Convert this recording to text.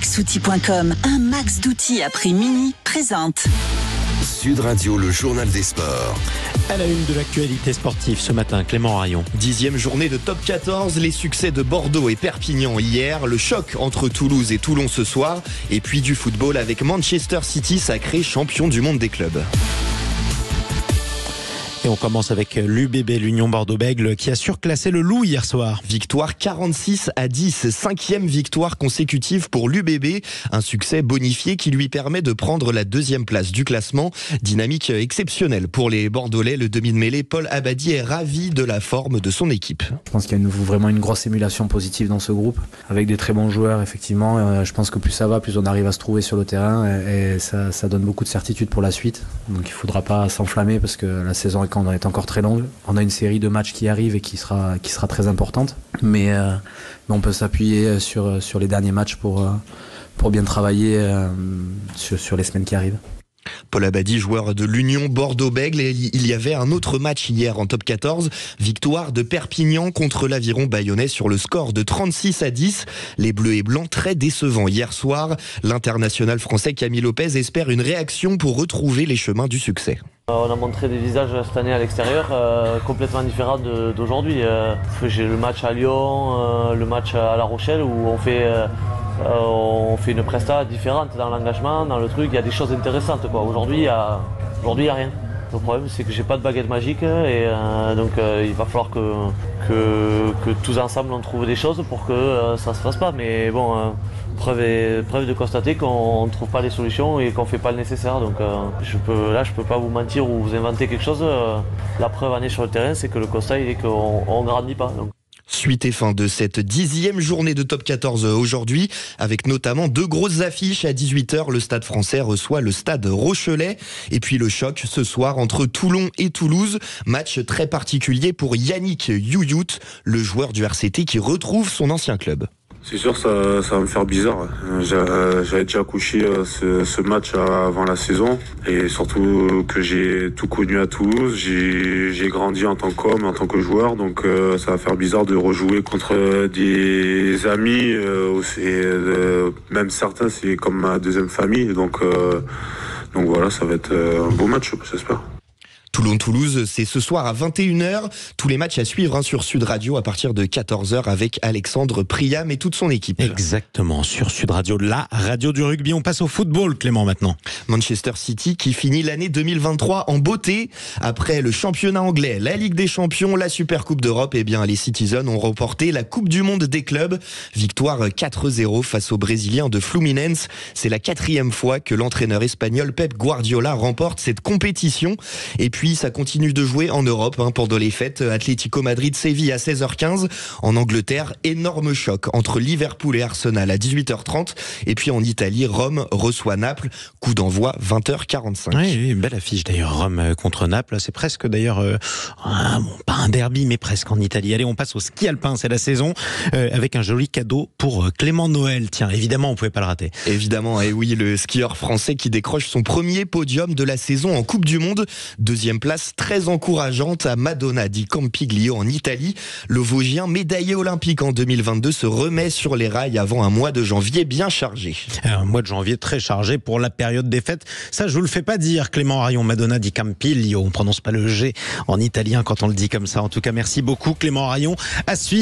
Maxoutil.com, un max d'outils à prix mini, présente Sud Radio, le journal des sports. À la une de l'actualité sportive ce matin, Clément Harion. 10e journée de top 14, les succès de Bordeaux et Perpignan hier, le choc entre Toulouse et Toulon ce soir, et puis du football avec Manchester City sacré champion du monde des clubs. Et on commence avec l'UBB, l'Union Bordeaux-Bègles, qui a surclassé le Loup hier soir. Victoire 46-10, 5e victoire consécutive pour l'UBB. Un succès bonifié qui lui permet de prendre la 2e place du classement. Dynamique exceptionnelle pour les Bordelais. Le demi de mêlée Paul Abadi est ravi de la forme de son équipe. Je pense qu'il y a vraiment une grosse émulation positive dans ce groupe, avec des très bons joueurs effectivement. Je pense que plus ça va, plus on arrive à se trouver sur le terrain et ça donne beaucoup de certitude pour la suite. Donc il ne faudra pas s'enflammer parce que la saison est encore très longue. On a une série de matchs qui arrive et qui sera très importante. Mais on peut s'appuyer sur les derniers matchs pour bien travailler sur les semaines qui arrivent. Paul Abadi, joueur de l'Union Bordeaux-Bègles, et il y avait un autre match hier en top 14, victoire de Perpignan contre l'Aviron Bayonnais sur le score de 36-10. Les Bleus et Blancs très décevants hier soir. L'international français Camille Lopez espère une réaction pour retrouver les chemins du succès. On a montré des visages cette année à l'extérieur complètement différents d'aujourd'hui. J'ai le match à Lyon, le match à La Rochelle où on fait une presta différente dans l'engagement, dans le truc. Il y a des choses intéressantes. Aujourd'hui, il n'y a rien. Le problème, c'est que j'ai pas de baguette magique et donc il va falloir que tous ensemble on trouve des choses pour que ça se fasse pas. Mais bon, preuve de constater qu'on ne trouve pas les solutions et qu'on fait pas le nécessaire. Donc je peux pas vous mentir ou vous inventer quelque chose. La preuve en est sur le terrain, c'est que le constat il est qu'on grandit pas. Donc. Suite et fin de cette 10e journée de top 14 aujourd'hui, avec notamment 2 grosses affiches. À 18h, le Stade français reçoit le Stade Rochelais. Et puis le choc ce soir entre Toulon et Toulouse. Match très particulier pour Yannick Youyout, le joueur du RCT qui retrouve son ancien club. C'est sûr, ça va me faire bizarre. J'avais déjà couché ce match avant la saison et surtout que j'ai tout connu à Toulouse. J'ai grandi en tant qu'homme, en tant que joueur, donc ça va faire bizarre de rejouer contre des amis. Même certains, c'est comme ma deuxième famille. Donc voilà, ça va être un beau match, j'espère. Toulon-Toulouse, c'est ce soir à 21h. Tous les matchs à suivre sur Sud Radio à partir de 14h avec Alexandre Priam et toute son équipe. Exactement, sur Sud Radio, la radio du rugby. On passe au football, Clément, maintenant. Manchester City qui finit l'année 2023 en beauté. Après le championnat anglais, la Ligue des Champions, la Super Coupe d'Europe, les Citizens ont remporté la Coupe du Monde des clubs. Victoire 4-0 face aux Brésiliens de Fluminense. C'est la 4e fois que l'entraîneur espagnol Pep Guardiola remporte cette compétition. Et puis, ça continue de jouer en Europe pendant les fêtes. Atlético Madrid-Séville à 16h15. En Angleterre, énorme choc entre Liverpool et Arsenal à 18h30. Et puis en Italie, Rome reçoit Naples. Coup d'envoi 20h45. Oui, belle affiche d'ailleurs, Rome contre Naples. C'est presque d'ailleurs, pas un derby, mais presque en Italie. Allez, on passe au ski alpin, c'est la saison, avec un joli cadeau pour Clément Noël. Tiens, évidemment, on ne pouvait pas le rater. Évidemment, et oui, le skieur français qui décroche son premier podium de la saison en Coupe du Monde. 2e place très encourageante à Madonna di Campiglio en Italie. Le Vosgien, médaillé olympique en 2022, se remet sur les rails avant un mois de janvier bien chargé. Un mois de janvier très chargé pour la période des fêtes. Ça, je vous le fais pas dire, Clément Harion. Madonna di Campiglio. On prononce pas le G en italien quand on le dit comme ça. En tout cas, merci beaucoup, Clément Harion. À suivre.